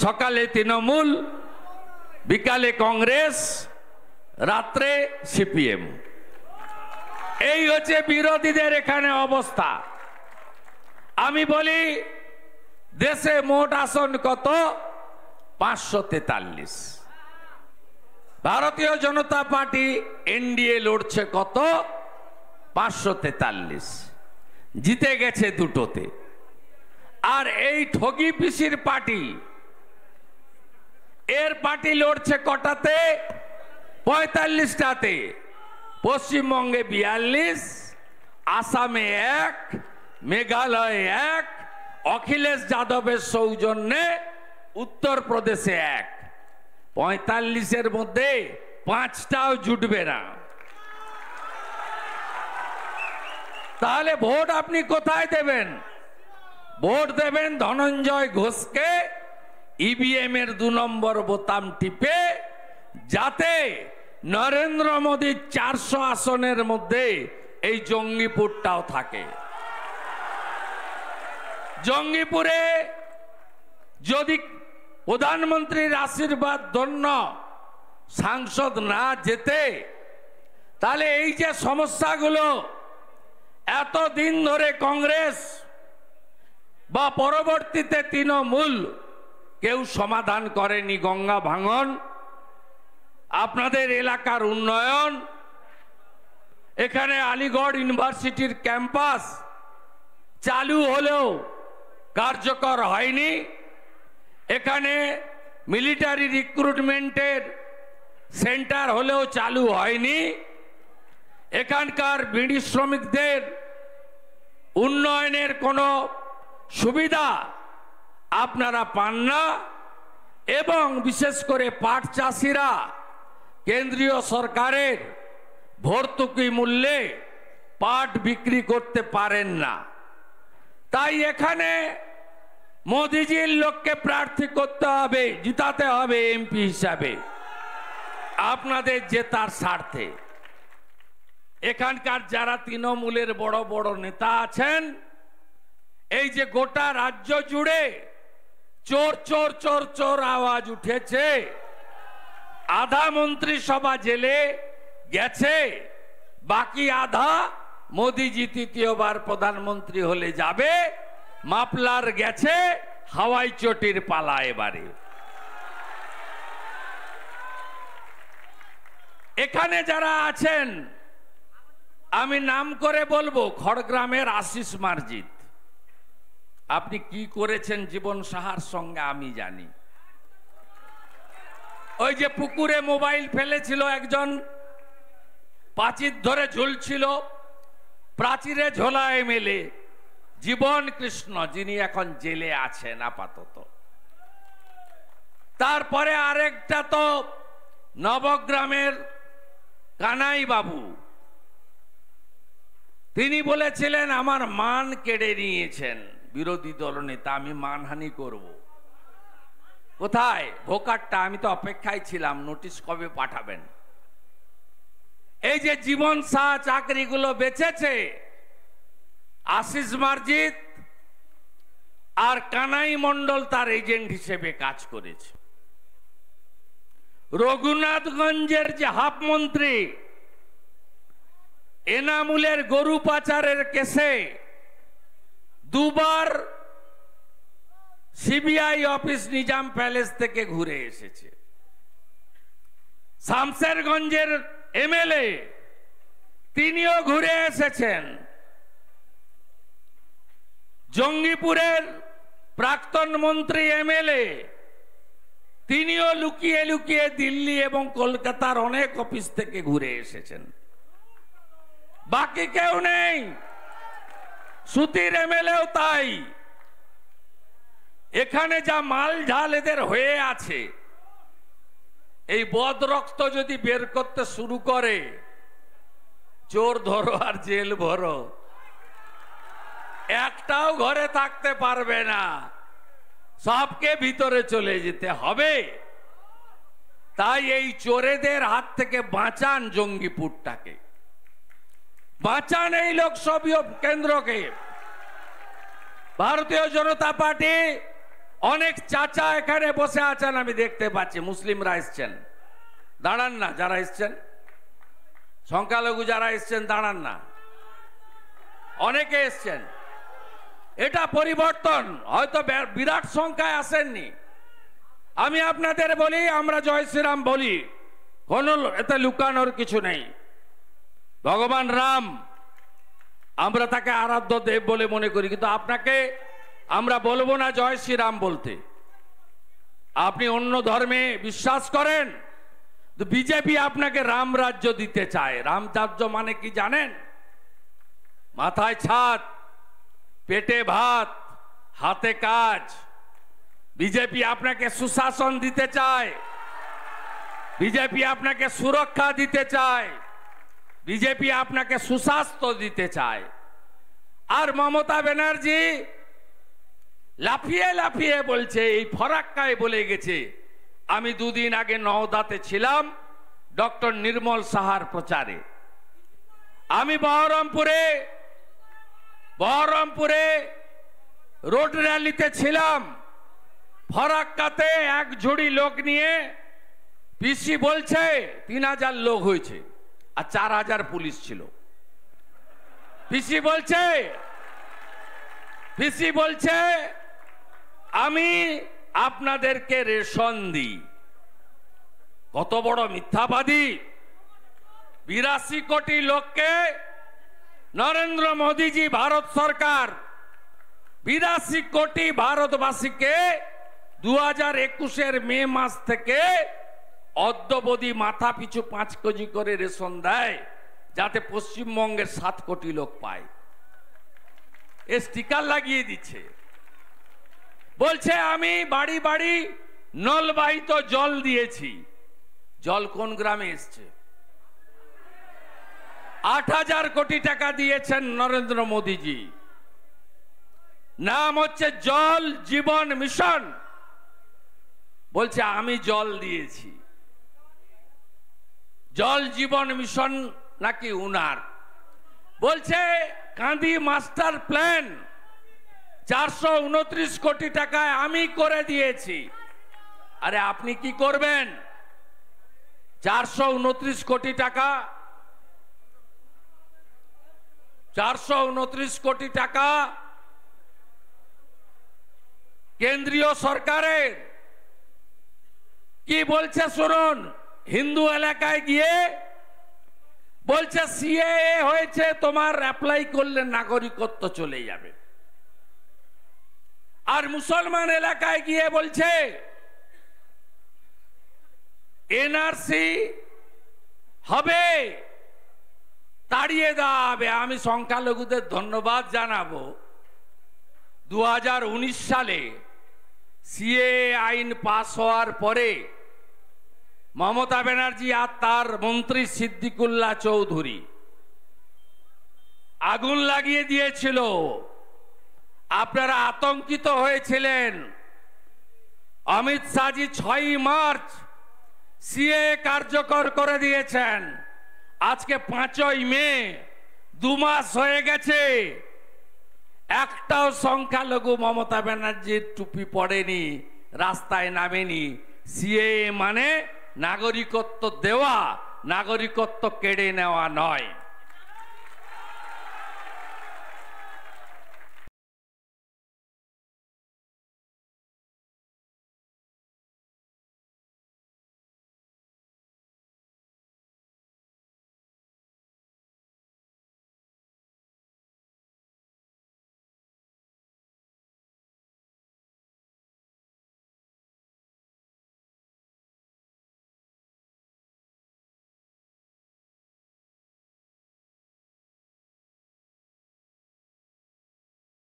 সকালে তৃণমূল, বিকালে কংগ্রেস, রাত্রে সিপিএম। এই হচ্ছে বিরোধীদের এখানে অবস্থা। আমি বলি দেশে মোট আসন কত? 543। ভারতীয় জনতা পার্টি এনডিএ লড়ছে কত? 543। জিতে গেছে দুটোতে। আর এই ঠগি পিসির পার্টি, এর পার্টি লড়ছে কটাতে? 45টাতে। পশ্চিমবঙ্গে 42, আসামে 1, মেঘালয়ে 1, অখিলেশ যাদবের সৌজন্যে উত্তরপ্রদেশে 1। 45-এর মধ্যে 5টাও জুটবে না। তাহলে ভোট আপনি কোথায় দেবেন? ভোট দেবেন ধনঞ্জয় ঘোষকে ইভিএম এর 2 নম্বর বোতাম টিপে, যাতে নরেন্দ্র মোদীর 400 আসনের মধ্যে এই জঙ্গিপুরটাও থাকে। জঙ্গিপুরে যদি প্রধানমন্ত্রীর আশীর্বাদ ধন্য সাংসদ না যেতে, তাহলে এই যে সমস্যাগুলো এতদিন ধরে কংগ্রেস বা পরবর্তীতে তৃণমূল কেউ সমাধান করেনি। গঙ্গা ভাঙন, আপনাদের এলাকার উন্নয়ন, এখানে আলিগড় ইউনিভার্সিটির ক্যাম্পাস চালু হলেও কার্যকর হয়নি। এখানে মিলিটারি রিক্রুটমেন্টের সেন্টার হলেও চালু হয়নি। এখানকার বিড়ি শ্রমিকদের উন্নয়নের কোনো সুবিধা আপনারা পান না, এবং বিশেষ করে পাট চাষিরা কেন্দ্রীয় সরকারের ভর্তুকি মূল্যে পাট বিক্রি করতে পারেন না। তাই এখানে মোদিজির লোককে প্রার্থী করতে হবে, জিতাতে হবে এমপি হিসাবে, আপনাদের জেতার স্বার্থে। এখানকার যারা তৃণমূলের বড় বড় নেতা আছেন, এই যে গোটা রাজ্য জুড়ে চোর চোর চোর চোর আওয়াজ উঠেছে, আধা মন্ত্রিসভা জেলে গেছে, বাকি আধা মোদিজি তৃতীয়বার প্রধানমন্ত্রী হলে যাবে। মাফলার গেছে, হাওয়াই চটির পালা এবারে। এখানে যারা আছেন, আমি নাম করে বলবো, খড়গ্রামের আশিস মার্জিত, আপনি কি করেছেন জীবন সাহার সঙ্গে আমি জানি। ওই যে পুকুরে মোবাইল ফেলেছিল একজন, প্রাচীর ধরে ঝুলছিল, প্রাচীরে ঝোলা এমএলএ জীবন কৃষ্ণ, যিনি এখন জেলে আছেন আপাতত। তারপরে আরেকটা তো নবগ্রামের কানাই বাবু, তিনি বলেছিলেন আমার মান কেড়ে নিয়েছেন বিরোধী দলনেতা, আমি মানহানি করব। কোথায় ভোকারটা? আমি তো অপেক্ষায় ছিলাম, নোটিশ কবে পাঠাবেন। এই যে জীবন শাহ চাকরিগুলো বেচেছে, আশিস মার্জিত আর কানাই মণ্ডল তার এজেন্ট হিসেবে কাজ করেছে। রঘুনাথগঞ্জের যে হাফ মন্ত্রী, এনামুলের গরু পাচারের কেসে 2 বার সিবিআই অফিস নিজাম প্যালেস থেকে ঘুরে এসেছে। শামশেরগঞ্জের এমএলএ, তিনিও ঘুরে এসেছেন। জঙ্গিপুরের প্রাক্তন মন্ত্রী এমএলএ, তিনিও লুকিয়ে লুকিয়ে দিল্লি এবং কলকাতার অনেক অফিস থেকে ঘুরে এসেছেন। বাকি কেউ নেই। সুতির এমএলএও তাই। এখানে যা মাল ঝাল এদের হয়ে আছে, এই বদরক্ত যদি বের করতে শুরু করে, চোর ধরো আর জেল ভরো, একটাও ঘরে থাকতে পারবে না, সবকে ভিতরে চলে যেতে হবে। তাই এই চোরেদের হাত থেকে বাঁচান জঙ্গিপুরটাকে, বাঁচান এই লোকসভা কেন্দ্রকে। ভারতীয় জনতা পার্টি অনেক চাচা এখানে বসে আছেন, আমি দেখতে পাচ্ছি মুসলিমরা এসছেন, দাঁড়ান না। যারা এসছেন সংখ্যালঘু যারা এসছেন দাঁড়ান না, অনেকে এসছেন। এটা পরিবর্তন, হয়তো বিরাট সংখ্যায় আসেননি। আমি আপনাদের বলি, আমরা জয় শ্রীরাম বলি, কোনো এতে লুকানোর কিছু নেই। ভগবান রাম, আমরা তাকে আরাধ্য দেব বলে মনে করি, কিন্তু আপনাকে আমরা বলবো না জয় শ্রীরাম বলতে। আপনি অন্য ধর্মে বিশ্বাস করেন, তো বিজেপি আপনাকে রাম রাজ্য দিতে চায়। রাম রাজ্য মানে কি জানেন? মাথায় ছাদ, পেটে ভাত, হাতে কাজ। বিজেপি আপনাকে সুশাসন দিতে চায়, বিজেপি আপনাকে সুরক্ষা দিতে চায়, বিজেপি আপনাকে সুস্বাস্থ্য দিতে চায়। আর মমতা ব্যানার্জি লাফিয়ে লাফিয়ে বলছে, এই ফরাক্কায় বলে গেছে। আমি দুদিন আগে নওদাতে ছিলাম ডক্টর নির্মল সাহার প্রচারে। আমি বহরমপুরে রোড র্যালিতে ছিলাম। ফরাক্কাতে এক ঝুড়ি লোক নিয়ে পিসি বলছে 3000 লোক হয়েছে আর 4000 পুলিশ ছিল। পিসি বলছে আমি আপনাদেরকে রেশন দিই। কত বড় মিথ্যাবাদী! 82 কোটি লোককে নরেন্দ্র মোদীজি, ভারত সরকার 82 কোটি ভারতবাসীকে 2021-এর মে মাস থেকে অদ্যবধি মাথা পিছু 5 কেজি করে রেশন দেয়, যাতে পশ্চিমবঙ্গের 7 কোটি লোক পায়। এ স্টিকার লাগিয়ে দিচ্ছে। বলছে আমি বাড়ি বাড়ি নলবাহিত জল দিয়েছি। জল কোন গ্রামে এসছে? 8000 কোটি টাকা দিয়েছেন নরেন্দ্র মোদীজি। নাম হচ্ছে জল জীবন মিশন। বলছে আমি জল দিয়েছি। জল জীবন মিশন নাকি উনার। বলছে কাঁদি মাস্টার প্ল্যান 429 কোটি টাকায় আমি করে দিয়েছি। আরে আপনি কি করবেন? 429 কোটি টাকা, 429 কোটি টাকা কেন্দ্রীয় সরকারের। কি বলছে শুনুন। হিন্দু এলাকায় গিয়ে বলছে সিএএ হয়েছে, তোমার অ্যাপ্লাই করলে নাগরিকত্ব চলে যাবে। আর মুসলমান এলাকায় গিয়ে বলছে এনআরসি হবে, তাড়িয়ে দেওয়া হবে। আমি সংখ্যালঘুদের ধন্যবাদ জানাবো। 2019 সালে সিএএ আইন পাস হওয়ার পরে মমতা ব্যানার্জি আর তার মন্ত্রী সিদ্দিকুল্লাহ চৌধুরী আগুন লাগিয়ে দিয়েছিল। আপনারা আতঙ্কিত হয়েছিলেন। অমিত শাহজি 6 মার্চ সিএএ কার্যকর করে দিয়েছেন। আজকে 5ই মে, 2 মাস হয়ে গেছে। একটাও সংখ্যালঘু মমতা ব্যানার্জির টুপি পড়েনি, রাস্তায় নামেনি। সিএএ মানে নাগরিকত্ব দেওয়া, নাগরিকত্ব কেড়ে নেওয়া নয়।